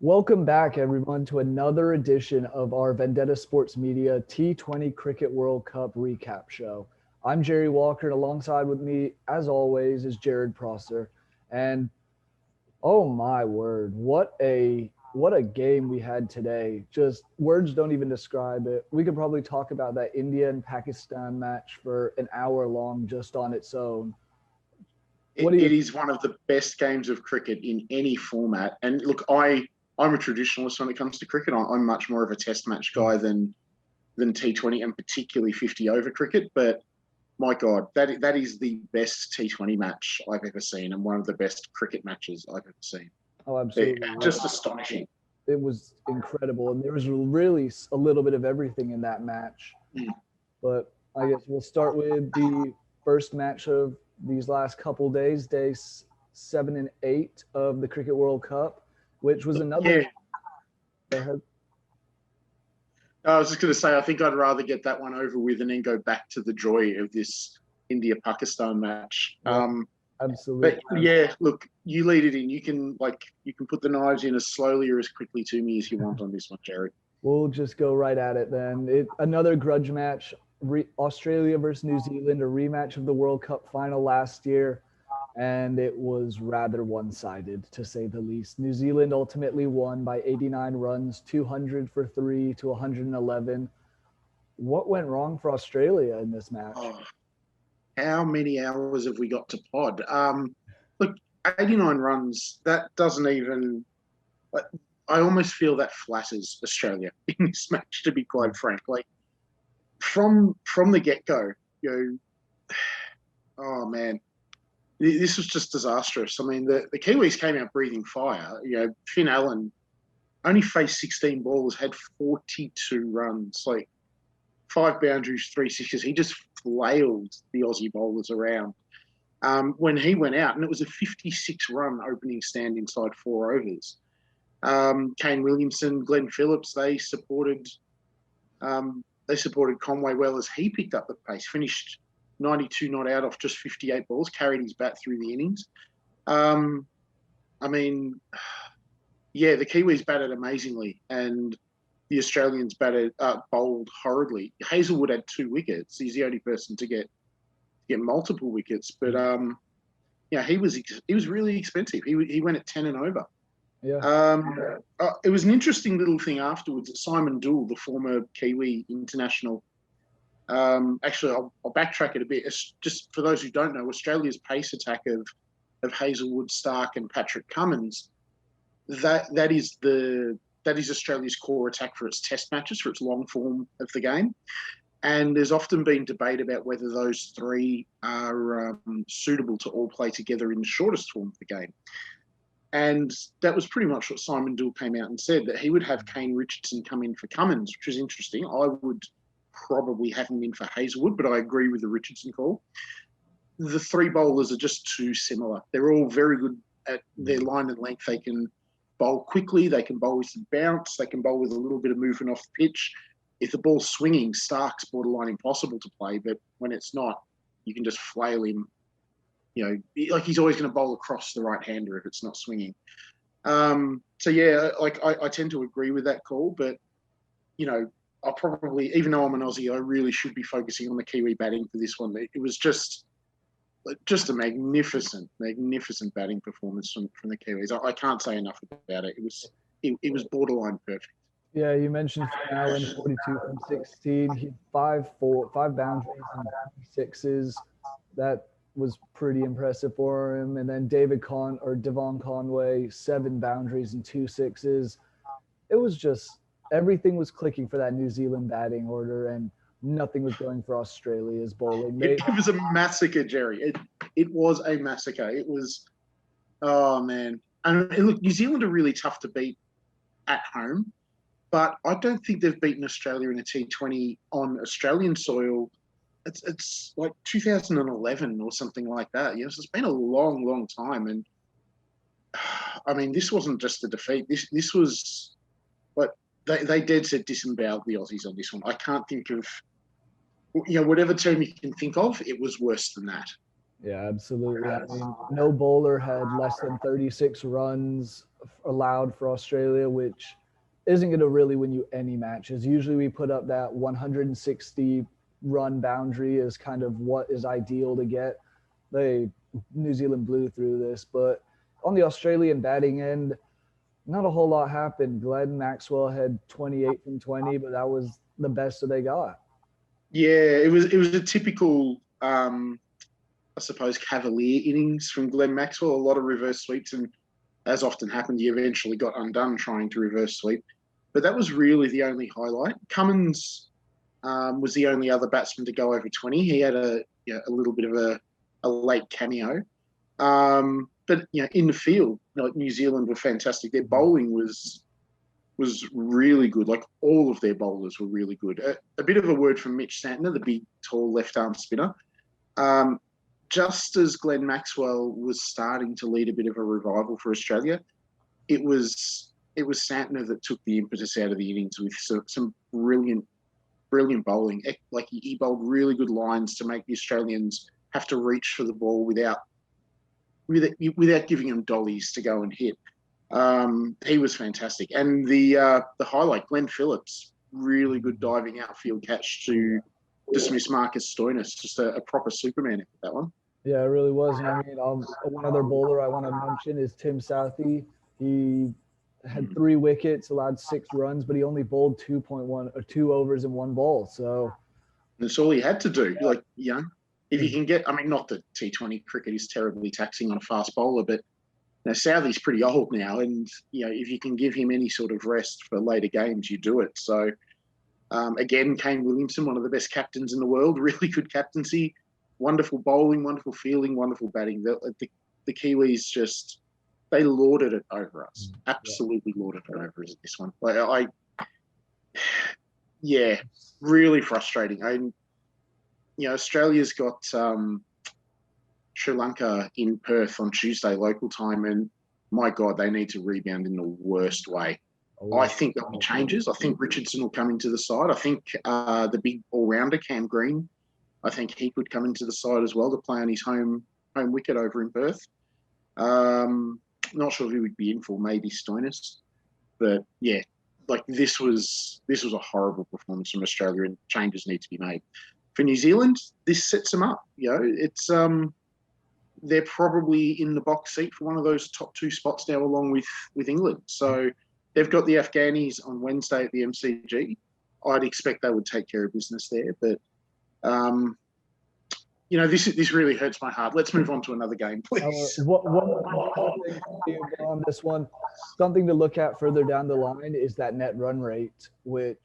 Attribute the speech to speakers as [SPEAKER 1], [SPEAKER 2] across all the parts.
[SPEAKER 1] Welcome back, everyone, to another edition of our Vendetta Sports Media T20 Cricket World Cup recap show. I'm Jerry Walker, and alongside with me, as always, is Jarrod Prosser. And oh my word, what a game we had today. Just words don't even describe it. We could probably talk about that India and Pakistan match for an hour long just on its own.
[SPEAKER 2] It is one of the best games of cricket in any format. And look, I'm a traditionalist when it comes to cricket. I'm much more of a test match guy than T20 and particularly 50 over cricket. But my God, that is the best T20 match I've ever seen and one of the best cricket matches I've ever seen.
[SPEAKER 1] Oh, absolutely.
[SPEAKER 2] Just astonishing.
[SPEAKER 1] It was incredible. And there was really a little bit of everything in that match. But I guess we'll start with the first match of these last couple days, days 7 and 8 of the Cricket World Cup, which was another.
[SPEAKER 2] Yeah. Go ahead. I was just going to say, I think I'd rather get that one over with and then go back to the joy of this India-Pakistan match.
[SPEAKER 1] Yeah, absolutely.
[SPEAKER 2] But yeah, look, you lead it in. You can put the knives in as slowly or as quickly to me as you want on this one, Jarrod.
[SPEAKER 1] We'll just go right at it then. Another grudge match. Australia versus New Zealand, a rematch of the World Cup final last year, and it was rather one-sided, to say the least. New Zealand ultimately won by 89 runs, 200 for 3 to 111. What went wrong for Australia in this match?
[SPEAKER 2] How many hours have we got to pod? Look, 89 runs, that doesn't even... I almost feel that flatters Australia in this match, to be quite frank. Like, from the get-go, oh man, this was just disastrous. I mean, the Kiwis came out breathing fire. Finn Allen only faced 16 ballers, had 42 runs, like 5 boundaries, 3 sixes. He just flailed the Aussie bowlers around. When he went out, and it was a 56-run opening stand inside 4 overs. Kane Williamson, Glenn Phillips, they supported Conway well as he picked up the pace, finished 92 not out off just 58 balls, carried his bat through the innings. I mean, yeah, the Kiwis batted amazingly and the Australians bowled horribly. Hazelwood had 2 wickets. He's the only person to get multiple wickets, but he was really expensive. He went at 10 and over.
[SPEAKER 1] Yeah.
[SPEAKER 2] It was an interesting little thing afterwards that Simon Doull, the former Kiwi international, actually, I'll backtrack it a bit. It's just for those who don't know, Australia's pace attack of Hazelwood, Stark, and Patrick Cummins, that is Australia's core attack for its test matches, for its long form of the game. And there's often been debate about whether those 3 are suitable to all play together in the shortest form of the game. And that was pretty much what Simon Doull came out and said, that he would have Kane Richardson come in for Cummins, which is interesting. I would probably have him in for Hazelwood, but I agree with the Richardson call. The 3 bowlers are just too similar. They're all very good at their line and length. They can bowl quickly. They can bowl with some bounce. They can bowl with a little bit of movement off the pitch. If the ball's swinging, Stark's borderline impossible to play, but when it's not, you can just flail him. Like he's always going to bowl across the right-hander if it's not swinging. So yeah, like I tend to agree with that call, but I'll probably, even though I'm an Aussie, I really should be focusing on the Kiwi batting for this one. It was just a magnificent batting performance from the Kiwis. I can't say enough about it. It was borderline perfect.
[SPEAKER 1] Yeah, you mentioned Finn Allen, 42 from 16. He had 5 boundaries and 6s. That was pretty impressive for him. And then Devon Conway, 7 boundaries and 2 6s. It was just, everything was clicking for that New Zealand batting order, and nothing was going for Australia's bowling.
[SPEAKER 2] It was a massacre, Jerry. It was a massacre. It was, oh man. And look, New Zealand are really tough to beat at home, but I don't think they've beaten Australia in a T20 on Australian soil. It's like 2011 or something like that. It's been a long time. And I mean, this wasn't just a defeat. This was like they dead set disemboweled the Aussies on this one. I can't think of, whatever term you can think of, it was worse than that.
[SPEAKER 1] Yeah, absolutely. I mean, no bowler had less than 36 runs. allowed for Australia, which isn't going to really win you any matches. Usually we put up that 160 run boundary as kind of what is ideal to get. New Zealand blew through this, but on the Australian batting end, not a whole lot happened. Glenn Maxwell had 28 from 20, but that was the best that they got.
[SPEAKER 2] Yeah, it was a typical, I suppose, cavalier innings from Glenn Maxwell. A lot of reverse sweeps, and as often happened, he eventually got undone trying to reverse sweep. But that was really the only highlight. Cummins was the only other batsman to go over 20. He had a little bit of a late cameo. But in the field, New Zealand were fantastic. Their bowling was really good. Like, all of their bowlers were really good. A bit of a word from Mitch Santner, the big, tall left-arm spinner. Just as Glenn Maxwell was starting to lead a bit of a revival for Australia, it was Santner that took the impetus out of the innings with some brilliant bowling. Like, he bowled really good lines to make the Australians have to reach for the ball without giving them dollies to go and hit. He was fantastic. And the highlight, Glenn Phillips, really good diving outfield catch to dismiss Marcus Stoinis. Just a proper Superman at that one.
[SPEAKER 1] Yeah, it really was. And I mean, one other bowler I want to mention is Tim Southey. He had 3 wickets, allowed 6 runs, but he only bowled 2 overs in 1 ball. So
[SPEAKER 2] that's all he had to do. If you can get, I mean, not that T20 cricket is terribly taxing on a fast bowler, but Southey's pretty old now, and if you can give him any sort of rest for later games, you do it. So again, Kane Williamson, one of the best captains in the world, really good captaincy, wonderful bowling, wonderful fielding, wonderful batting. The Kiwis just, they lorded it over us. Absolutely lorded it over us this one. Really frustrating. Australia's got Sri Lanka in Perth on Tuesday local time, and my God, they need to rebound in the worst way. I think there'll be changes. I think Richardson will come into the side. I think the big all-rounder, Cam Green, I think he could come into the side as well to play on his home wicket over in Perth. Not sure who would be in for, maybe Stoinis. But yeah, this was a horrible performance from Australia, and changes need to be made. For New Zealand, this sets them up. It's they're probably in the box seat for one of those top 2 spots now, along with England. So they've got the Afghanis on Wednesday at the MCG. I'd expect they would take care of business there, but this really hurts my heart. Let's move on to another game, please.
[SPEAKER 1] One thing on this one, something to look at further down the line is that net run rate, which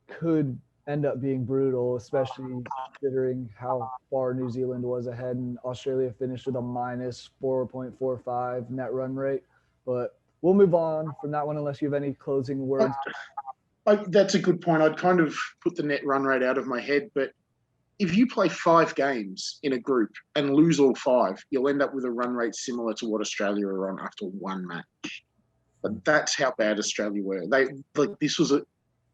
[SPEAKER 1] could end up being brutal, especially considering how far New Zealand was ahead, and Australia finished with a minus 4.45 net run rate. But we'll move on from that one unless you have any closing words.
[SPEAKER 2] That's a good point. I'd kind of put the net run rate out of my head, but if you play 5 games in a group and lose all 5, you'll end up with a run rate similar to what Australia are on after 1 match. But that's how bad Australia were.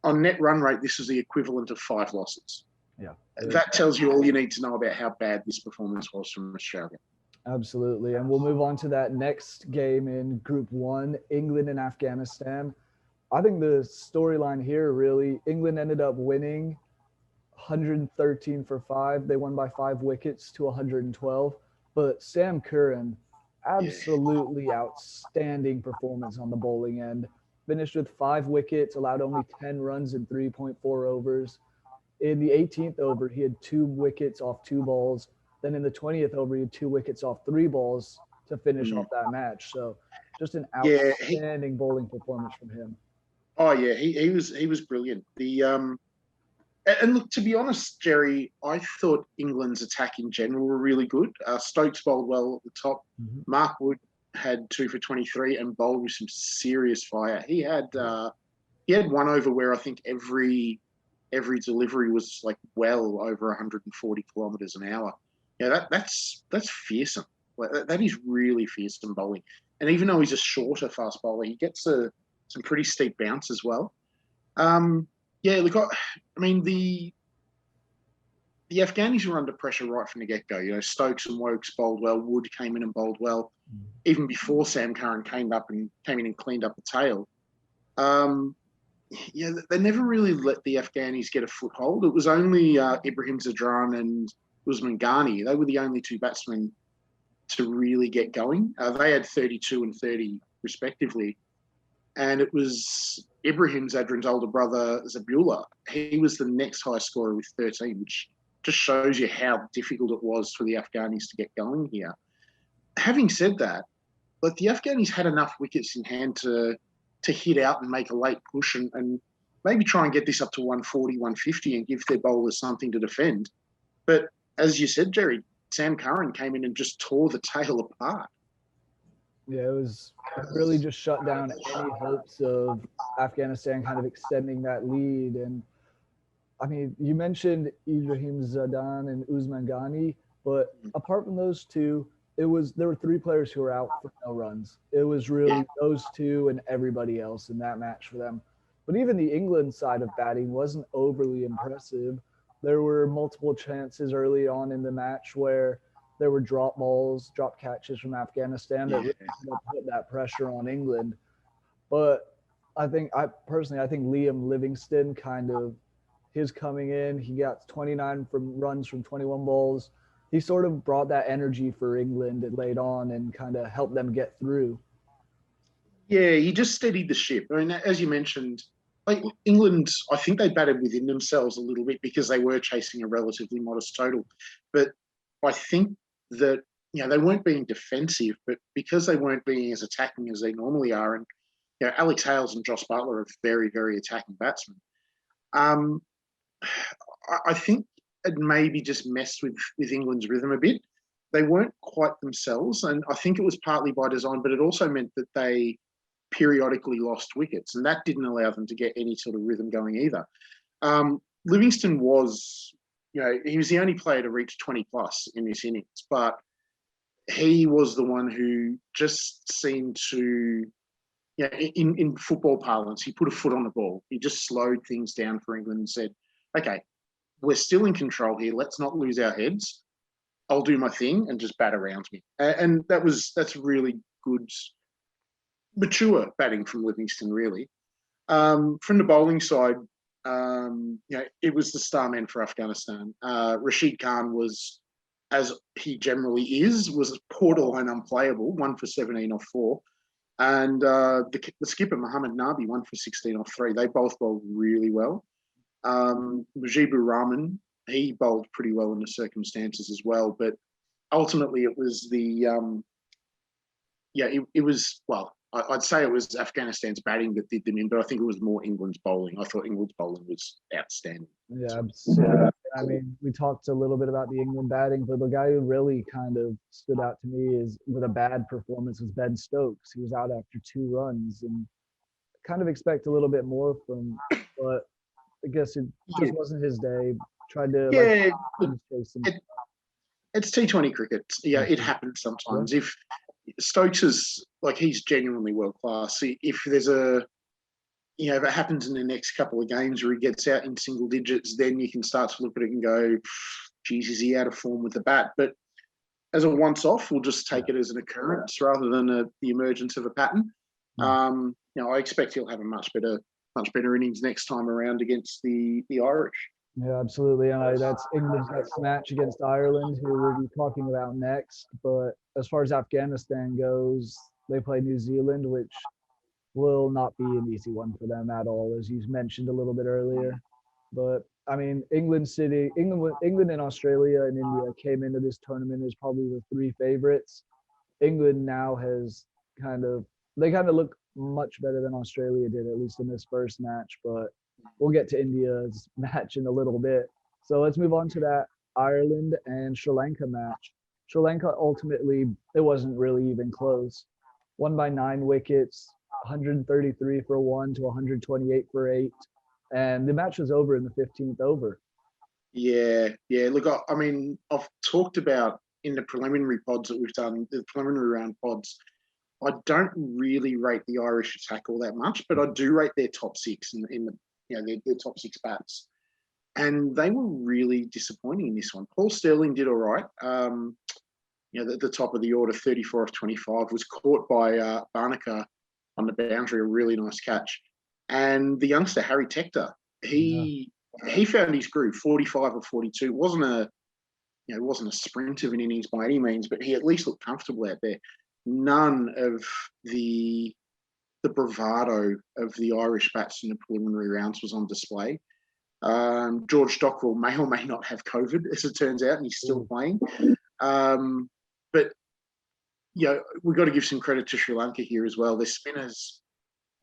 [SPEAKER 2] On net run rate, this is the equivalent of 5 losses.
[SPEAKER 1] Yeah.
[SPEAKER 2] That tells you all you need to know about how bad this performance was from Australia.
[SPEAKER 1] Absolutely. And we'll move on to that next game in Group 1, England and Afghanistan. I think the storyline here, really, England ended up winning 113 for 5. They won by 5 wickets to 112. But Sam Curran, absolutely outstanding performance on the bowling end. Finished with 5 wickets, allowed only 10 runs in 3.4 overs. In the 18th over, he had 2 wickets off 2 balls. Then in the 20th over, he had 2 wickets off 3 balls to finish off that match. So just an outstanding bowling performance from him.
[SPEAKER 2] Oh yeah, he was brilliant. And look, to be honest, Jerry, I thought England's attack in general were really good. Stokes bowled well at the top. Mark Wood had 2 for 23 and bowled with some serious fire. He had 1 over where I think every delivery was like well over 140 kilometers an hour. That's fearsome. That is really fearsome bowling. And even though he's a shorter fast bowler, he gets some pretty steep bounce as well. Look, I mean, the Afghanis were under pressure right from the get-go. You know, Stokes and Wokes bowled well. Wood came in and bowled well. Even before Sam Curran came in and cleaned up the tail. Yeah, they never really let the Afghanis get a foothold. It was only Ibrahim Zadran and Usman Ghani. They were the only two batsmen to really get going. They had 32 and 30 respectively. And it was Ibrahim Zadran's older brother, Zabullah. He was the next highest scorer with 13, which just shows you how difficult it was for the Afghanis to get going here. Having said that, like the Afghanis had enough wickets in hand to hit out and make a late push and maybe try and get this up to 140, 150 and give their bowlers something to defend. But as you said, Jerry, Sam Curran came in and just tore the tail apart.
[SPEAKER 1] Yeah, it really just shut down any hopes of Afghanistan kind of extending that lead. And I mean, you mentioned Ibrahim Zadan and Usman Ghani, but apart from those two, there were three players who were out for no runs. It was really those two and everybody else in that match for them. But even the England side of batting wasn't overly impressive. There were multiple chances early on in the match where there were drop balls, drop catches from Afghanistan that really put that pressure on England. But I think Liam Livingston kind of his coming in, he got 29 runs from 21 balls. He sort of brought that energy for England and laid on and kind of helped them get through.
[SPEAKER 2] Yeah, he just steadied the ship. I mean, as you mentioned, like England, I think they batted within themselves a little bit because they were chasing a relatively modest total. But I think that, you know, they weren't being defensive, but because they weren't being as attacking as they normally are, and, you know, Alex Hales and Josh Butler are very, very attacking batsmen. I think it maybe just messed with England's rhythm a bit. They weren't quite themselves, and I think it was partly by design, but it also meant that they periodically lost wickets, and that didn't allow them to get any sort of rhythm going either. Livingston was, you know, he was the only player to reach 20 plus in this innings, but he was the one who just seemed to, you know, in football parlance, he put a foot on the ball. He just slowed things down for England and said, okay, we're still in control here. Let's not lose our heads. I'll do my thing and just bat around me. And that's really good, mature batting from Livingston, really. From the bowling side, you know, it was the star man for Afghanistan. Rashid Khan was, as he generally is, was borderline unplayable, 1 for 17 off 4. And the skipper, Mohammed Nabi, 1 for 16 off 3. They both bowled really well. Mujibur Rahman, he bowled pretty well in the circumstances as well. But ultimately, it was it was, well, I'd say it was Afghanistan's batting that did them in, but I think it was more England's bowling. I thought England's bowling was outstanding.
[SPEAKER 1] Yeah, I mean, we talked a little bit about the England batting, but the guy who really kind of stood out to me is with a bad performance was Ben Stokes. He was out after 2 runs and kind of expect a little bit more from, but I guess it just wasn't his day. Tried to
[SPEAKER 2] it's T20 cricket. Yeah, it happens sometimes. If Stokes is like, he's genuinely world class. If there's if it happens in the next couple of games where he gets out in single digits, then you can start to look at it and go, geez, is he out of form with the bat? But as a once-off, we'll just take it as an occurrence rather than the emergence of a pattern. You know, I expect he'll have a much better innings next time around against the Irish.
[SPEAKER 1] Yeah, absolutely. And that's England's next match against Ireland, who we'll be talking about next. But as far as Afghanistan goes, they play New Zealand, which will not be an easy one for them at all, as you mentioned a little bit earlier. But I mean, England and Australia and India came into this tournament as probably the 3 favorites. England now has kind of look much better than Australia did, at least in this first match. But we'll get to India's match in a little bit. So let's move on to that Ireland and Sri Lanka match. Sri Lanka ultimately, it wasn't really even close. Won by 9 wickets, 133 for 1 to 128 for 8. And the match was over in the 15th over.
[SPEAKER 2] Yeah. Look, I mean, I've talked about in the preliminary pods that we've done, the preliminary round pods, I don't really rate the Irish attack all that much, but I do rate their top 6 in the their top 6 bats. And they were really disappointing in this one. Paul Sterling did all right. At the top of the order, 34 of 25, was caught by Barnaker on the boundary, a really nice catch. And the youngster, Harry Tector, he found his groove, 45 or 42. It wasn't a sprint of an innings by any means, but he at least looked comfortable out there. None of the bravado of the Irish bats in the preliminary rounds was on display. George Stockwell may or may not have COVID, as it turns out, and he's still playing. But we've got to give some credit to Sri Lanka here as well. Their spinners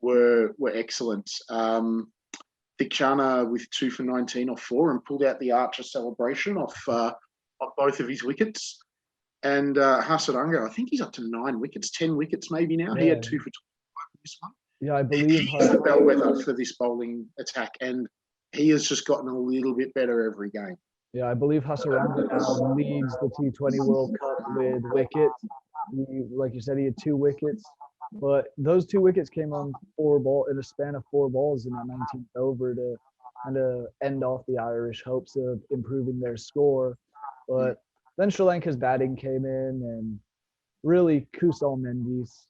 [SPEAKER 2] were excellent. Thikchana with 2 for 19 off 4 and pulled out the Archer celebration off both of his wickets. And Hasaranga, I think he's up to 9 wickets, 10 wickets maybe now. Yeah. He had 2 for 25 in this one.
[SPEAKER 1] Yeah, I believe
[SPEAKER 2] he's a bellwether for this bowling attack, and he has just gotten a little bit better every game.
[SPEAKER 1] Yeah, I believe Hasaranga now leads the T20 World Cup with wickets. Like you said, he had 2 wickets, but those 2 wickets came on in a span of 4 balls in that 19th over to kind of end off the Irish hopes of improving their score. But then Sri Lanka's batting came in, and really Kusal Mendes,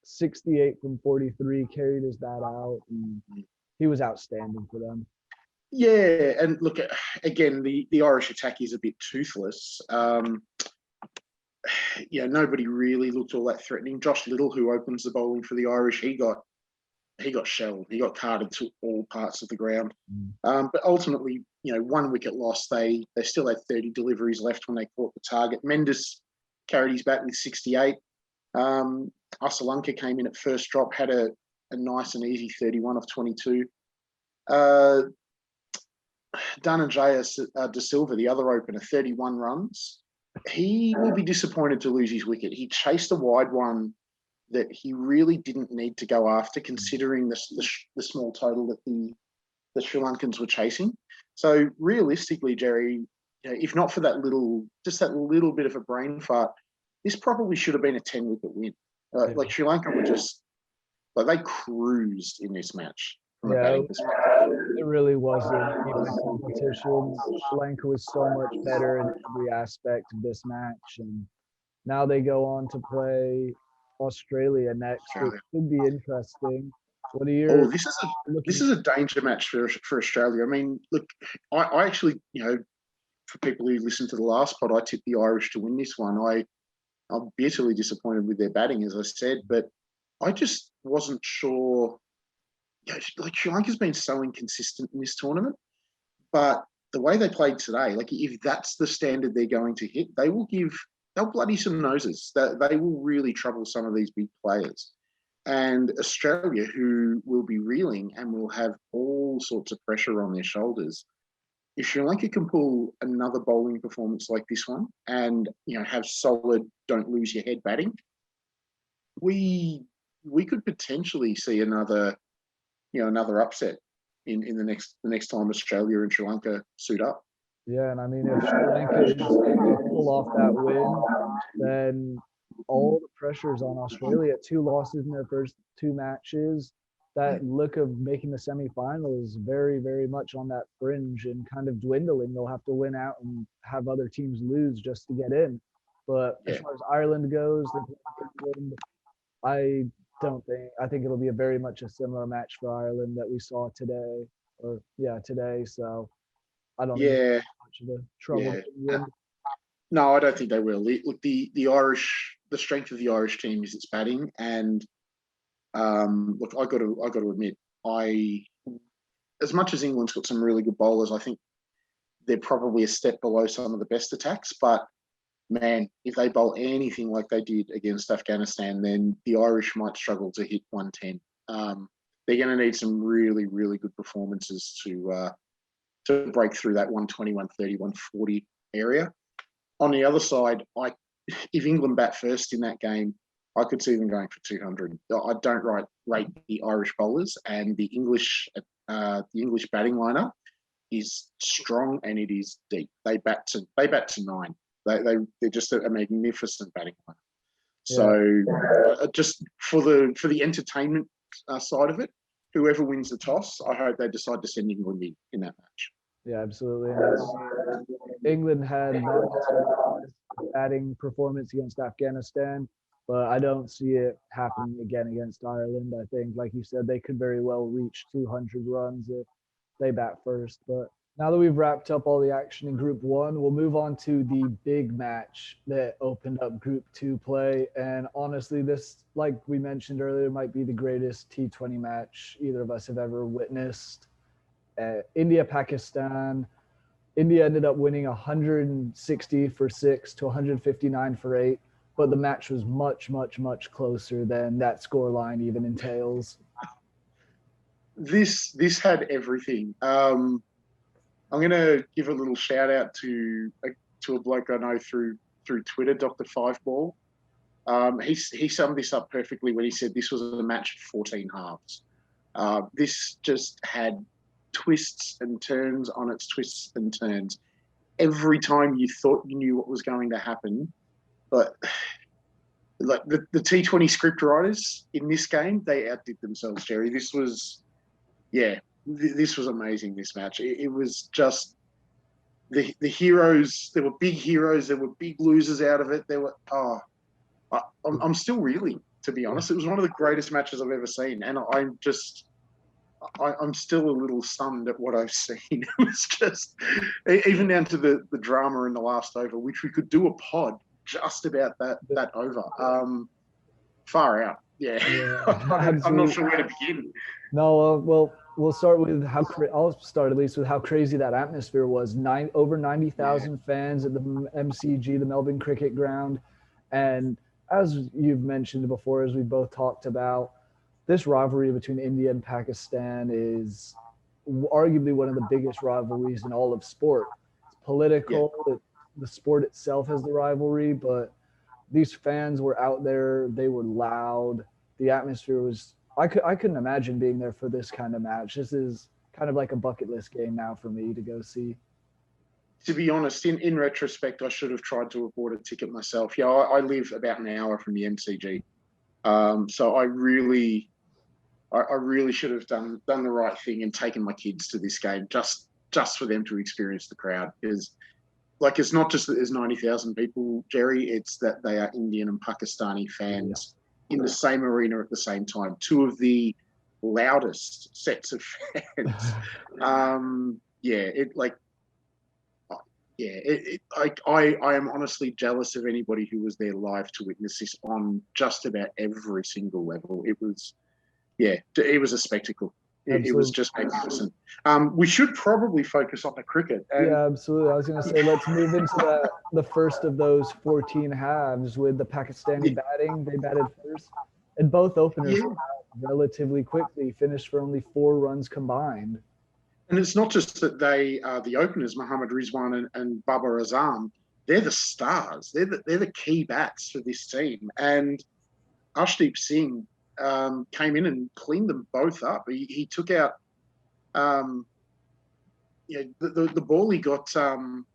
[SPEAKER 1] 68 from 43, carried his bat out, and he was outstanding for them.
[SPEAKER 2] Yeah, and look, again, the Irish attack is a bit toothless. Nobody really looked all that threatening. Josh Little, who opens the bowling for the Irish, he got shelled. He got carted to all parts of the ground. But ultimately, 1 wicket loss. They still had 30 deliveries left when they caught the target. Mendes carried his bat with 68. Asalanka came in at first drop, had a nice and easy 31 of 22. Dhananjaya De Silva, the other opener, 31 runs. He will be disappointed to lose his wicket. He chased a wide one that he really didn't need to go after, considering the small total that the Sri Lankans were chasing. So realistically, Jerry, if not for that little bit of a brain fart, this probably should have been a 10-wicket win. Like Sri Lanka were just they cruised in this match.
[SPEAKER 1] Yeah, it really wasn't even a competition. Sri Lanka was so much better in every aspect of this match, and now they go on to play Australia next. It should be interesting. What are your?
[SPEAKER 2] This is a danger match for Australia. I mean, look, I actually, for people who listened to the last pod, I tipped the Irish to win this one. I'm bitterly disappointed with their batting, as I said, but I just wasn't sure. Sri Lanka's been so inconsistent in this tournament, but the way they played today, if that's the standard they're going to hit, they'll bloody some noses. They will really trouble some of these big players. And Australia, who will be reeling and will have all sorts of pressure on their shoulders, if Sri Lanka can pull another bowling performance like this one and have solid, don't lose your head batting, we could potentially see another upset in the next time Australia and Sri Lanka suit up.
[SPEAKER 1] Yeah, and I mean, if Sri Lanka is able to pull off that win, then all the pressure is on Australia. 2 losses in their first 2 matches. That look of making the semifinal is very, very much on that fringe and kind of dwindling. They'll have to win out and have other teams lose just to get in. But as far as Ireland goes, I think it'll be a very much a similar match for Ireland that we saw today. So I don't think much of a trouble.
[SPEAKER 2] No, I don't think they will. Look, the Irish, the strength of the Irish team is its batting, and look, I got to admit, as much as England's got some really good bowlers, I think they're probably a step below some of the best attacks. But man, if they bowl anything like they did against Afghanistan, then the Irish might struggle to hit 110. They're going to need some really, really good performances to break through that 120, 130, 140 area. On the other side, if England bat first in that game, I could see them going for 200. I don't rate the Irish bowlers, and the English batting lineup is strong and it is deep. They bat to 9. They're just a magnificent batting lineup. So just for the entertainment side of it, whoever wins the toss, I hope they decide to send England in that match.
[SPEAKER 1] Yeah, absolutely. And England had that batting performance against Afghanistan, but I don't see it happening again against Ireland. I think, like you said, they could very well reach 200 runs if they bat first. But now that we've wrapped up all the action in Group 1, we'll move on to the big match that opened up Group 2 play. And honestly, this, like we mentioned earlier, might be the greatest T20 match either of us have ever witnessed. India Pakistan. India ended up winning 160 for 6 to 159 for 8, but the match was much, much, much closer than that scoreline even entails.
[SPEAKER 2] This had everything. I'm gonna give a little shout out to a bloke I know through Twitter, Dr. Fiveball. He summed this up perfectly when he said this was a match of 14 halves. This just had twists and turns on its twists and turns. Every time you thought you knew what was going to happen, but like the T20 script writers in this game, they outdid themselves, Jerry. This was, yeah, this was amazing, this match. It was just the heroes. There were big heroes. There were big losers out of it. There were, I'm still reeling, to be honest. It was one of the greatest matches I've ever seen. And I'm still a little stunned at what I've seen. It was just, even down to the drama in the last over, which we could do a pod just about that over. Far out. Yeah. I'm not sure where to begin.
[SPEAKER 1] No, well, we'll start with I'll start at least with how crazy that atmosphere was. Over 90,000 fans at the MCG, the Melbourne Cricket Ground. And as you've mentioned before, as we both talked about, this rivalry between India and Pakistan is arguably one of the biggest rivalries in all of sport. It's political. Yeah. The sport itself has the rivalry, but these fans were out there. They were loud. The atmosphere was. I couldn't imagine being there for this kind of match. This is kind of like a bucket list game now for me to go see.
[SPEAKER 2] To be honest, in retrospect, I should have tried to afford a ticket myself. Yeah, I live about an hour from the MCG, so I really should have done the right thing and taken my kids to this game just for them to experience the crowd. Because, like, it's not just that there's 90,000 people, Jerry. It's that they are Indian and Pakistani fans in the same arena at the same time. Two of the loudest sets of fans. I am honestly jealous of anybody who was there live to witness this on just about every single level. It was a spectacle. It was just magnificent. We should probably focus on the cricket.
[SPEAKER 1] Yeah, absolutely. I was going to say, let's move into the first of those 14 halves with the Pakistani batting. They batted first, and both openers relatively quickly, finished for only 4 runs combined.
[SPEAKER 2] And it's not just that they are the openers, Mohammad Rizwan and Babar Azam. They're the stars. They're the key bats for this team. And Arshdeep Singh came in and cleaned them both up. He took out, the ball he got, who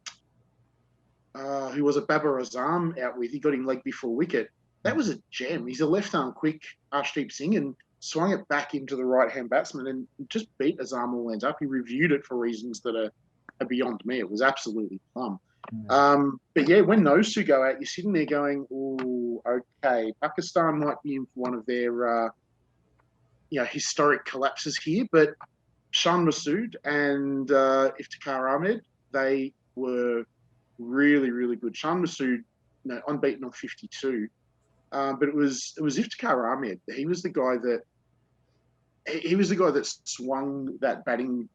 [SPEAKER 2] was a Babar Azam out with, he got him leg before wicket. That was a gem. He's a left-arm quick Arshdeep Singh and swung it back into the right-hand batsman and just beat Azam all ends up. He reviewed it for reasons that are beyond me. It was absolutely plumb. But yeah, when those two go out, you're sitting there going, "Oh, okay, Pakistan might be in for one of their, historic collapses here." But Shan Masood and Iftikhar Ahmed, they were really, really good. Shan Masood, unbeaten on 52, but it was Iftikhar Ahmed. He was the guy that swung that batting.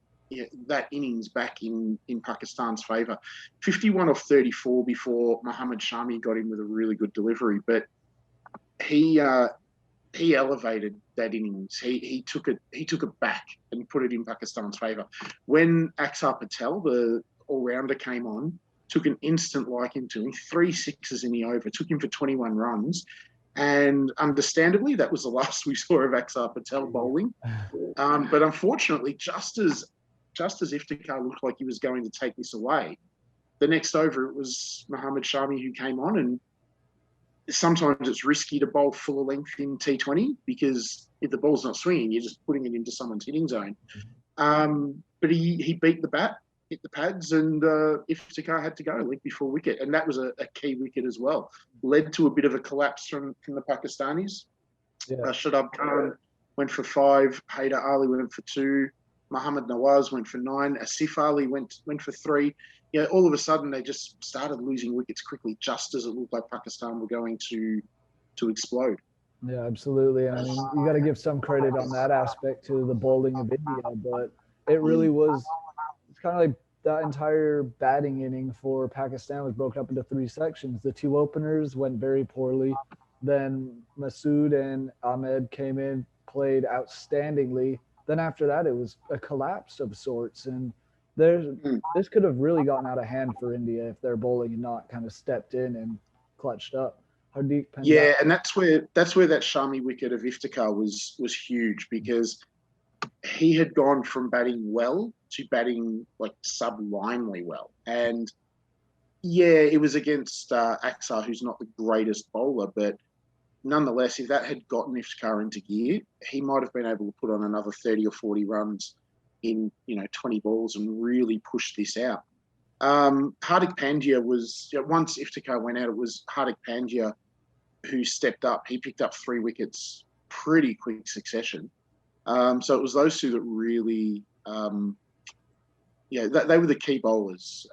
[SPEAKER 2] That innings back in Pakistan's favour. 51 off 34 before Mohammad Shami got in with a really good delivery, but he elevated that innings. He took it back and put it in Pakistan's favour. When Axar Patel, the all-rounder, came on, took an instant liking to him, 3 sixes in the over, took him for 21 runs. And understandably, that was the last we saw of Axar Patel bowling. But unfortunately, just as Iftikhar looked like he was going to take this away, the next over it was Mohammad Shami who came on, and sometimes it's risky to bowl full of length in T20 because if the ball's not swinging, you're just putting it into someone's hitting zone. But he beat the bat. hit the pads, and Iftikhar had to go, leg before wicket, and that was a key wicket as well. Led to a bit of a collapse from the Pakistanis.
[SPEAKER 1] Yeah.
[SPEAKER 2] Shadab Khan went for 5, Haider Ali went for 2, Muhammad Nawaz went for 9, Asif Ali went for 3. Yeah, all of a sudden they just started losing wickets quickly, just as it looked like Pakistan were going to explode.
[SPEAKER 1] Yeah, absolutely. And I mean, you got to give some credit on that aspect to the bowling of India, but it really was, it's kind of like that entire batting inning for Pakistan was broken up into 3 sections. The 2 openers went very poorly. Then Masood and Ahmed came in, played outstandingly. Then after that, it was a collapse of sorts. And this could have really gotten out of hand for India if their bowling had not kind of stepped in and clutched up. Hardik Pandya.
[SPEAKER 2] Yeah, and that's where that Shami wicket of Iftikhar was huge, because he had gone from batting well to batting like sublimely well. And yeah, it was against Aksar, who's not the greatest bowler, but nonetheless, if that had gotten Iftikhar into gear, he might have been able to put on another 30 or 40 runs in 20 balls and really push this out. Hardik Pandya was, once Iftikhar went out, it was Hardik Pandya who stepped up. He picked up 3 wickets pretty quick succession. So it was those 2 that really, they were the key bowlers.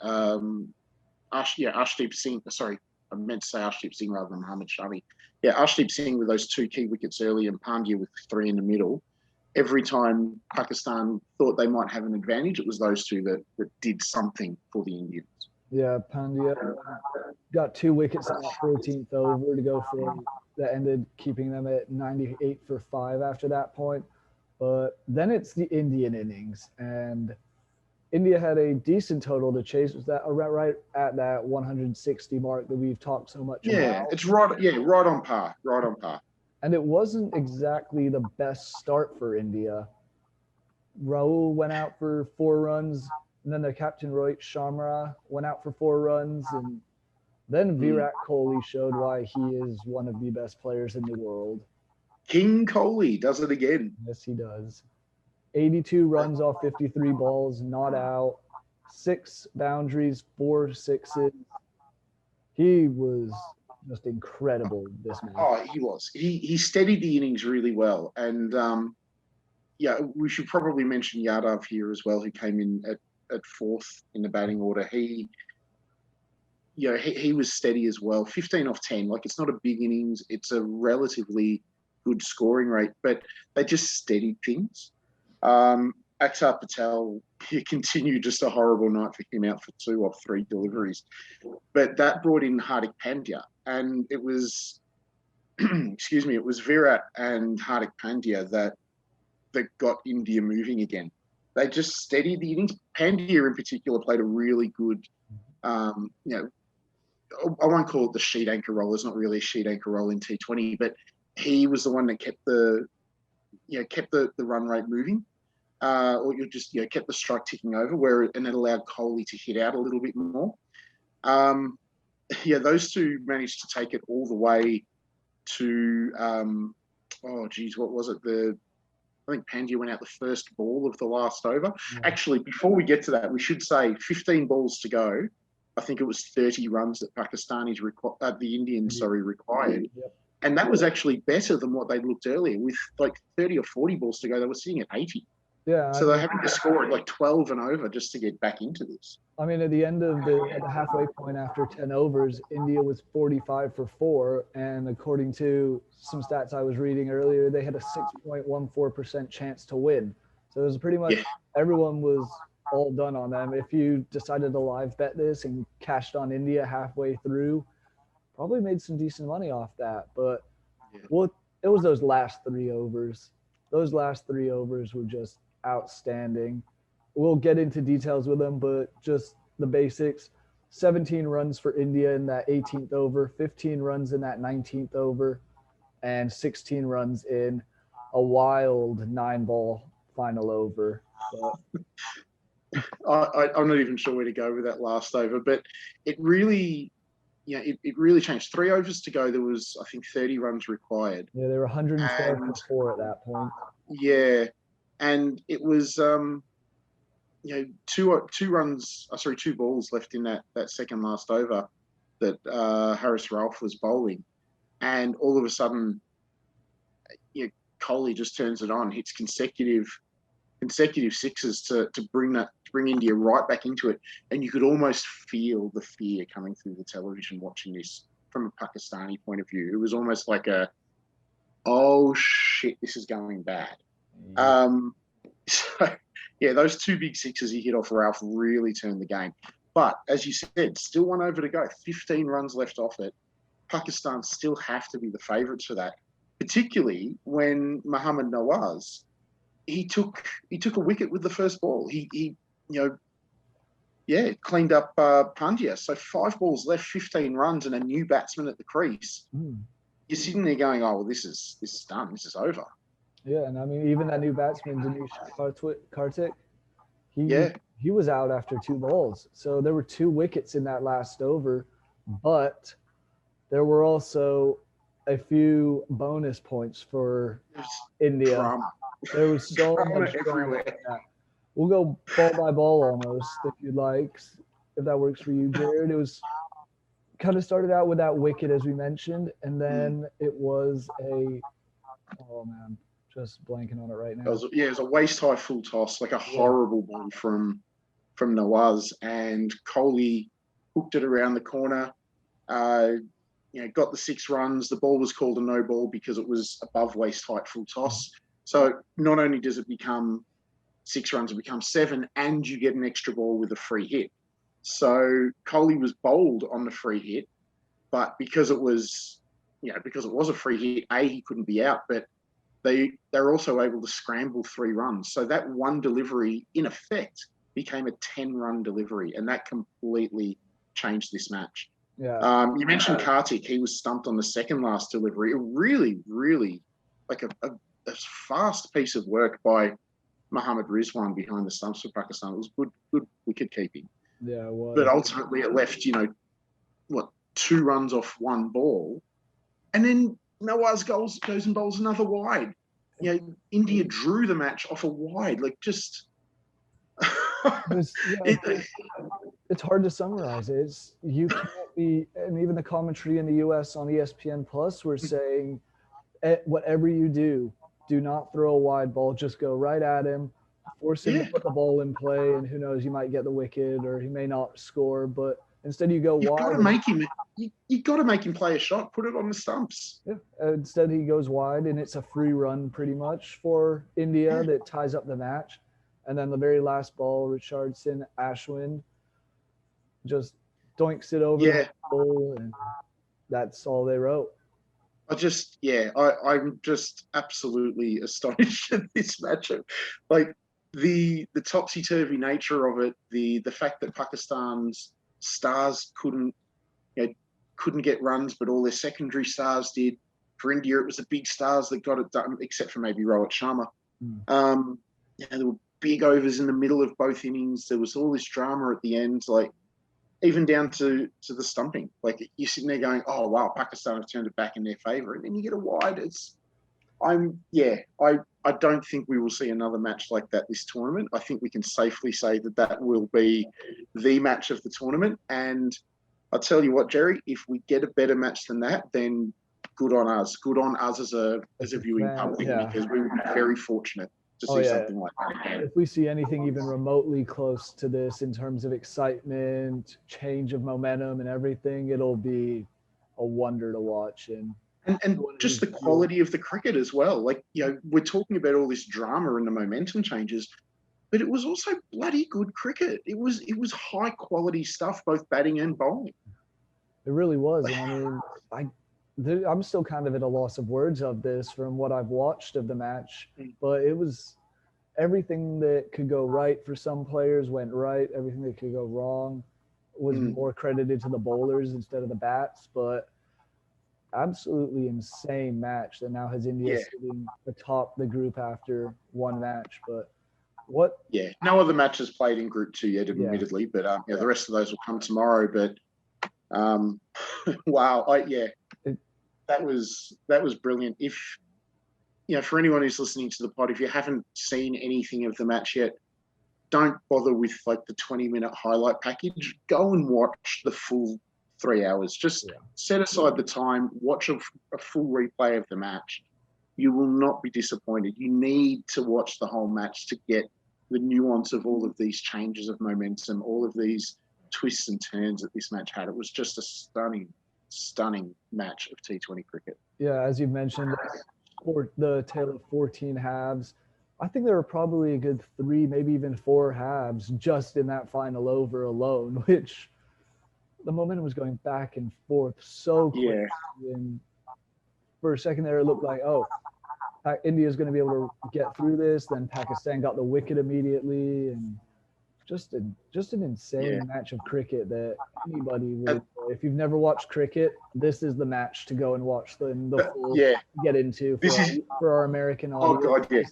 [SPEAKER 2] Arshdeep Singh, sorry, I meant to say Arshdeep Singh rather than Mohammad Shami. Yeah, Arshdeep Singh with those 2 key wickets early and Pandya with 3 in the middle. Every time Pakistan thought they might have an advantage, it was those 2 that did something for the Indians.
[SPEAKER 1] Yeah, Pandya got 2 wickets in that 14th over to go for that ended keeping them at 98 for 5 after that point. But then it's the Indian innings, and India had a decent total to chase. Was that right at that 160 mark that we've talked so much about?
[SPEAKER 2] Yeah, it's right. Yeah, right on par. Right on par.
[SPEAKER 1] And it wasn't exactly the best start for India. Rahul went out for 4 runs, and then their captain Rohit Sharma went out for 4 runs, and then Virat Kohli showed why he is one of the best players in the world.
[SPEAKER 2] King Kohli does it again.
[SPEAKER 1] Yes, he does. 82 runs off 53 balls, not out, 6 boundaries, 4 sixes. He was just incredible this match.
[SPEAKER 2] Oh, he was. He steadied the innings really well. And we should probably mention Yadav here as well, who came in at 4th in the batting order. He was steady as well. 15 off 10. Like, it's not a big innings. It's a relatively good scoring rate, but they just steadied things. Aksar Patel, he continued just a horrible night for him, out for 2 off 3 deliveries. But that brought in Hardik Pandya, and it was, it was Virat and Hardik Pandya that got India moving again. They just steadied the innings. Pandya in particular played a really good, I won't call it the sheet anchor role. It's not really a sheet anchor role in T20, but he was the one that kept the run rate moving, or you just kept the strike ticking over, and it allowed Kohli to hit out a little bit more. Those 2 managed to take it all the way to what was it? I think Pandya went out the first ball of the last over. Yeah. Actually, before we get to that, we should say 15 balls to go. I think it was 30 runs that the Indians required. Yep. And that was actually better than what they looked earlier. With like 30 or 40 balls to go, they were sitting at 80.
[SPEAKER 1] Yeah.
[SPEAKER 2] So they're having to score at like 12 and over just to get back into this.
[SPEAKER 1] I mean, at the end of the halfway point after 10 overs, India was 45 for 4. And according to some stats I was reading earlier, they had a 6.14% chance to win. So it was pretty much everyone was all done on them. If you decided to live bet this and cashed on India halfway through, probably made some decent money off that. But it was those last 3 overs. Those last 3 overs were just outstanding. We'll get into details with them, but just the basics. 17 runs for India in that 18th over, 15 runs in that 19th over, and 16 runs in a wild 9-ball final over.
[SPEAKER 2] I'm not even sure where to go with that last over, but it really, it really changed. 3 overs to go, there was, I think, 30 runs required.
[SPEAKER 1] Yeah, they were 112 for 4 at that point.
[SPEAKER 2] Yeah, and it was, two balls left in that second last over that Harris Ralph was bowling, and all of a sudden, Kohli just turns it on, hits consecutive sixes to bring India right back into it, and you could almost feel the fear coming through the television watching this from a Pakistani point of view. It was almost like oh shit, this is going bad. Yeah. So yeah, those two big sixes he hit off Ralph really turned the game. But as you said, still 1 over to go, 15 runs left off it. Pakistan still have to be the favourites for that, particularly when Mohammad Nawaz, he took a wicket with the first ball. He cleaned up Pandya. So 5 balls left, 15 runs, and a new batsman at the crease. You're sitting there going, oh well, this is done. This is over.
[SPEAKER 1] Yeah, and I mean, even that new batsman, Dinesh Karthik, he was out after 2 balls. So there were 2 wickets in that last over, but there were also a few bonus points for India.
[SPEAKER 2] Drama.
[SPEAKER 1] There was so much everywhere. We'll go ball by ball almost, if you'd like, if that works for you, Jarrod. It was kind of started out with that wicket, as we mentioned, and then it was just blanking on it right now.
[SPEAKER 2] It was a waist-high full toss, like a horrible ball from Nawaz, and Kohli hooked it around the corner. Got the 6 runs. The ball was called a no ball because it was above waist height full toss. So not only does it become 6 runs, it becomes 7, and you get an extra ball with a free hit. So Kohli was bowled on the free hit, but because it was a free hit, he couldn't be out, but they were also able to scramble 3 runs. So that one delivery, in effect, became a 10-run delivery, and that completely changed this match.
[SPEAKER 1] Yeah.
[SPEAKER 2] You mentioned Karthik. He was stumped on the second last delivery. It really, really, like a fast piece of work by Mohammad Rizwan behind the stumps for Pakistan. It was good wicket keeping.
[SPEAKER 1] Yeah, it was.
[SPEAKER 2] But ultimately, it left 2 runs off 1 ball, and then Nawaz goes and bowls another wide. India drew the match off a wide. Like just.
[SPEAKER 1] It's hard to summarize. You can't be, and even the commentary in the U.S. on ESPN Plus were saying, whatever you do not throw a wide ball. Just go right at him, force him to put the ball in play, and who knows, you might get the wicket or he may not score. But instead, you go wide.
[SPEAKER 2] You got to make him play a shot. Put it on the stumps.
[SPEAKER 1] Yeah. Instead, he goes wide, and it's a free run pretty much for India that ties up the match. And then the very last ball, Richardson, Ashwin, just doinks it over the goal, and that's all they wrote.
[SPEAKER 2] I'm just absolutely astonished at this matchup. Like the topsy-turvy nature of it, the fact that Pakistan's stars couldn't get runs, but all their secondary stars did. For India, it was the big stars that got it done, except for maybe Rohit Sharma. There were big overs in the middle of both innings. There was all this drama at the end, like even down to the stumping. Like you're sitting there going, "Oh wow, Pakistan have turned it back in their favour," and then you get a wide. I don't think we will see another match like that this tournament. I think we can safely say that will be the match of the tournament. And I'll tell you what, Jerry, if we get a better match than that, then good on us. Good on us as a viewing public, because we would be very fortunate to see something like that.
[SPEAKER 1] If we see anything even remotely close to this in terms of excitement, change of momentum and everything, it'll be a wonder to watch.
[SPEAKER 2] And just the quality of the cricket as well. Like, we're talking about all this drama and the momentum changes, but it was also bloody good cricket. It was high quality stuff, both batting and bowling.
[SPEAKER 1] It really was. And I mean, I'm still kind of at a loss of words of this from what I've watched of the match, but it was everything that could go right for some players went right. Everything that could go wrong was more credited to the bowlers instead of the bats, but absolutely insane match that now has India sitting atop the group after 1 match. But
[SPEAKER 2] no other matches played in Group 2 yet, admittedly, but the rest of those will come tomorrow. But wow, that was brilliant. If for anyone who's listening to the pod, if you haven't seen anything of the match yet, don't bother with like the 20-minute highlight package. Go and watch the full 3 hours. Just set aside the time, watch a full replay of the match. You will not be disappointed. You need to watch the whole match to get the nuance of all of these changes of momentum, all of these twists and turns that this match had. It was just a stunning match of T20 cricket.
[SPEAKER 1] Yeah, as you've mentioned, the tale of 14 halves. I think there were probably a good 3, maybe even 4 halves just in that final over alone, which the momentum was going back and forth so quickly.
[SPEAKER 2] Yeah.
[SPEAKER 1] And for a second there, it looked like, oh, India's going to be able to get through this. Then Pakistan got the wicket immediately, and just an insane match of cricket that anybody would. If you've never watched cricket, this is the match to go and watch the full get into for our American audience.
[SPEAKER 2] Oh God, yeah.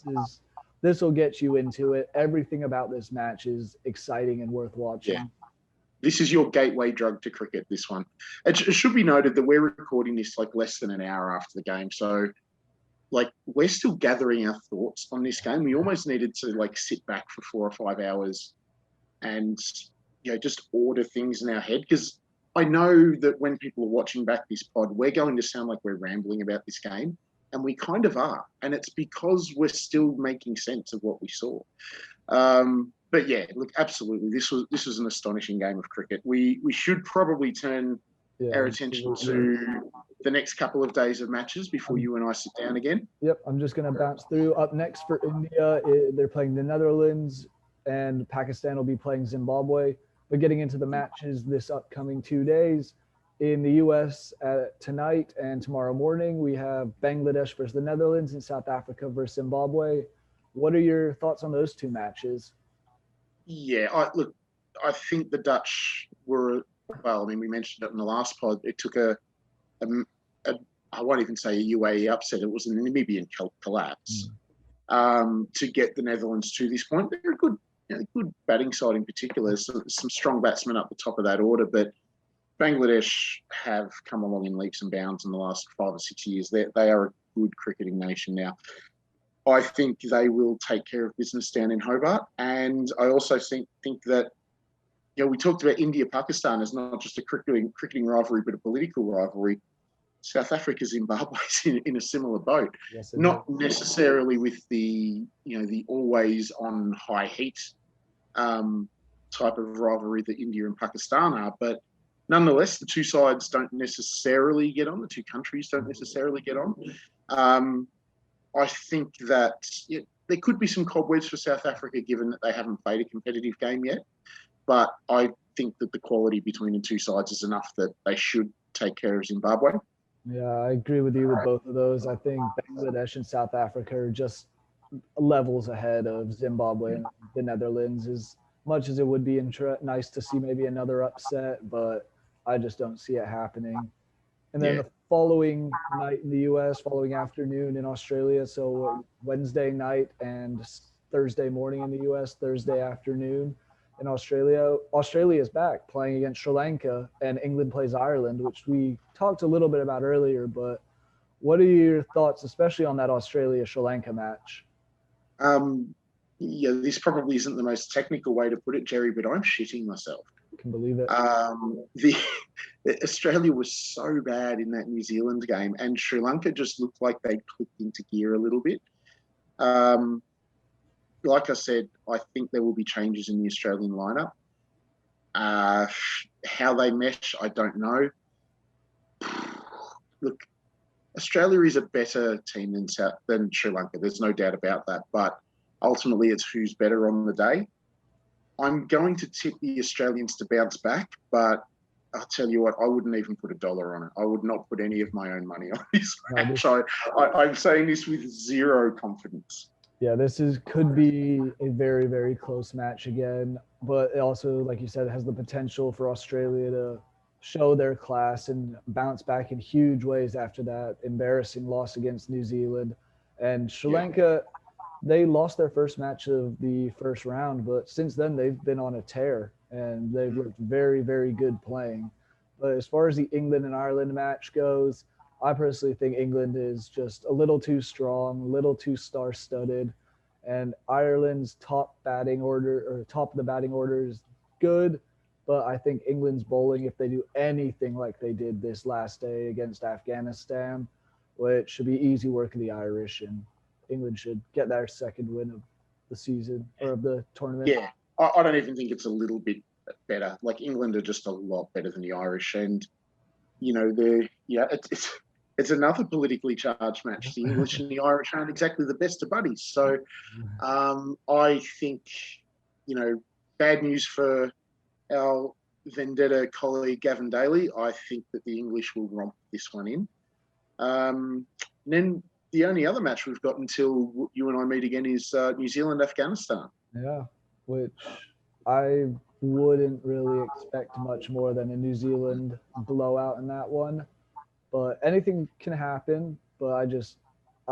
[SPEAKER 1] This will get you into it. Everything about this match is exciting and worth watching.
[SPEAKER 2] Yeah. This is your gateway drug to cricket, this one. It should be noted that we're recording this like less than an hour after the game. So like we're still gathering our thoughts on this game. We almost needed to like sit back for 4 or 5 hours and, you know, just order things in our head. Because I know that when people are watching back this pod, we're going to sound like we're rambling about this game. And we kind of are. And it's because we're still making sense of what we saw. But yeah, look, absolutely. This was an astonishing game of cricket. We should probably turn our attention to the next couple of days of matches before you and I sit down again.
[SPEAKER 1] Yep, I'm just going to bounce through. Up next for India, they're playing the Netherlands, and Pakistan will be playing Zimbabwe. But getting into the matches this upcoming 2 days, in the U.S. Tonight and tomorrow morning, we have Bangladesh versus the Netherlands and South Africa versus Zimbabwe. What are your thoughts on those 2 matches?
[SPEAKER 2] Yeah, I think the Dutch were, well, I mean, we mentioned it in the last pod. It took I won't even say a UAE upset. It was a Namibian collapse to get the Netherlands to this point. They're a good batting side in particular. Some strong batsmen up the top of that order, but Bangladesh have come along in leaps and bounds in the last 5 or 6 years. They are a good cricketing nation now. I think they will take care of business down in Hobart. And I also think that, you know, we talked about India-Pakistan as not just a cricketing rivalry, but a political rivalry. South Africa, Zimbabwe is in a similar boat. Yes, not necessarily with the always on high heat type of rivalry that India and Pakistan are, but nonetheless, the 2 sides don't necessarily get on. The 2 countries don't necessarily get on. I think that there could be some cobwebs for South Africa, given that they haven't played a competitive game yet. But I think that the quality between the 2 sides is enough that they should take care of Zimbabwe.
[SPEAKER 1] Yeah, I agree with you with both of those. I think Bangladesh and South Africa are just levels ahead of Zimbabwe and the Netherlands. As much as it would be nice to see maybe another upset, but I just don't see it happening. And then the following night in the U.S., following afternoon in Australia. So Wednesday night and Thursday morning in the U.S., Thursday afternoon in Australia. Australia is back playing against Sri Lanka, and England plays Ireland, which we talked a little bit about earlier. But what are your thoughts, especially on that Australia-Sri Lanka match?
[SPEAKER 2] Yeah, this probably isn't the most technical way to put it, Jerry, but I'm shitting myself.
[SPEAKER 1] Can believe it.
[SPEAKER 2] Australia was so bad in that New Zealand game, and Sri Lanka just looked like they clicked into gear a little bit. Like I said, I think there will be changes in the Australian lineup. How they mesh, I don't know. Look, Australia is a better team than Sri Lanka. There's no doubt about that. But ultimately, it's who's better on the day. I'm going to tip the Australians to bounce back, but I'll tell you what, I wouldn't even put $1 on it. I would not put any of my own money on this match. I'm saying this with zero confidence.
[SPEAKER 1] Yeah, this could be a very, very close match again. But it also, like you said, it has the potential for Australia to show their class and bounce back in huge ways after that embarrassing loss against New Zealand. And Sri Lanka, they lost their first match of the first round, but since then they've been on a tear and they've looked very, very good playing. But as far as the England and Ireland match goes, I personally think England is just a little too strong, a little too star-studded, And Ireland's top of the batting order is good, but I think England's bowling, if they do anything like they did this last day against Afghanistan, which should be easy work of the Irish, and England should get their second win of the season or of the tournament.
[SPEAKER 2] Yeah, I don't even think it's a little bit better. Like England are just a lot better than the Irish, and it's another politically charged match. The English and the Irish aren't exactly the best of buddies, so I think bad news for our Vendetta colleague Gavin Daly. I think that the English will romp this one in. And then the only other match we've got until you and I meet again is New Zealand-Afghanistan.
[SPEAKER 1] Yeah, which I wouldn't really expect much more than a New Zealand blowout in that one. But anything can happen. But I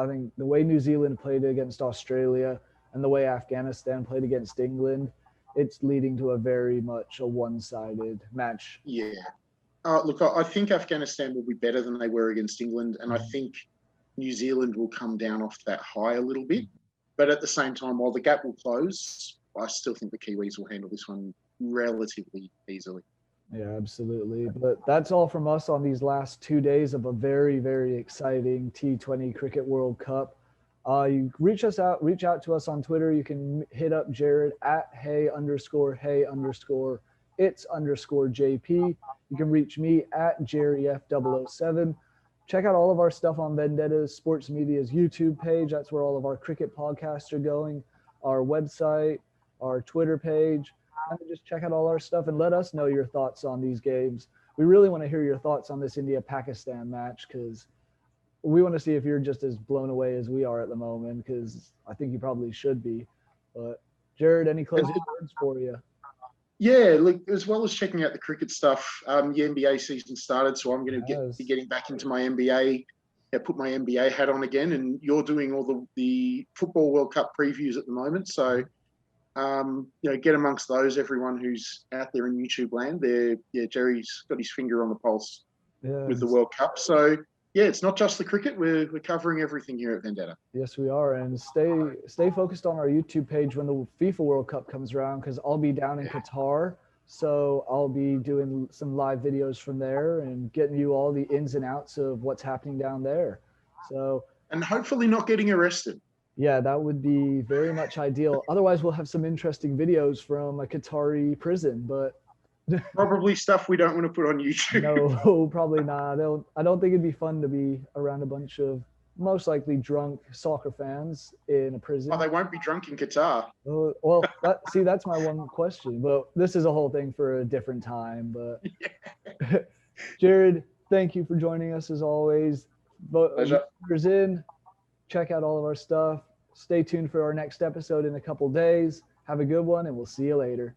[SPEAKER 1] think the way New Zealand played against Australia and the way Afghanistan played against England, it's leading to a very much a one-sided match.
[SPEAKER 2] Yeah. Look, I think Afghanistan will be better than they were against England, and I think New Zealand will come down off that high a little bit. But at the same time, while the gap will close, I still think the Kiwis will handle this one relatively easily.
[SPEAKER 1] Yeah, absolutely. But that's all from us on these last 2 days of a very, very exciting T20 Cricket World Cup. You reach out to us on Twitter. You can hit up Jarrod at hey_it's_JP. You can reach me at JerryF007. Check out all of our stuff on Vendetta's Sports Media's YouTube page. That's where all of our cricket podcasts are going. Our website, our Twitter page. And just check out all our stuff and let us know your thoughts on these games. We really want to hear your thoughts on this India-Pakistan match because we want to see if you're just as blown away as we are at the moment, because I think you probably should be. But Jarrod, any closing words for you?
[SPEAKER 2] Yeah, look, as well as checking out the cricket stuff, the NBA season started, so I'm going to be getting back into my NBA, put my NBA hat on again, and you're doing all the Football World Cup previews at the moment, so get amongst those, everyone who's out there in YouTube land. Jerry's got his finger on the pulse with the World Cup, so yeah, it's not just the cricket. We're covering everything here at Vendetta.
[SPEAKER 1] Yes, we are. And stay focused on our YouTube page when the FIFA World Cup comes around, because I'll be down in Qatar. So I'll be doing some live videos from there and getting you all the ins and outs of what's happening down there.
[SPEAKER 2] And hopefully not getting arrested.
[SPEAKER 1] Yeah, that would be very much ideal. Otherwise, we'll have some interesting videos from a Qatari prison, but
[SPEAKER 2] probably stuff we don't want to put on YouTube.
[SPEAKER 1] No, probably not. I don't think it'd be fun to be around a bunch of most likely drunk soccer fans in a prison.
[SPEAKER 2] Oh, they won't be drunk in Qatar.
[SPEAKER 1] Well, that's my one question. But this is a whole thing for a different time. But Jarrod, thank you for joining us as always.
[SPEAKER 2] Pleasure.
[SPEAKER 1] Check out all of our stuff. Stay tuned for our next episode in a couple days. Have a good one, and we'll see you later.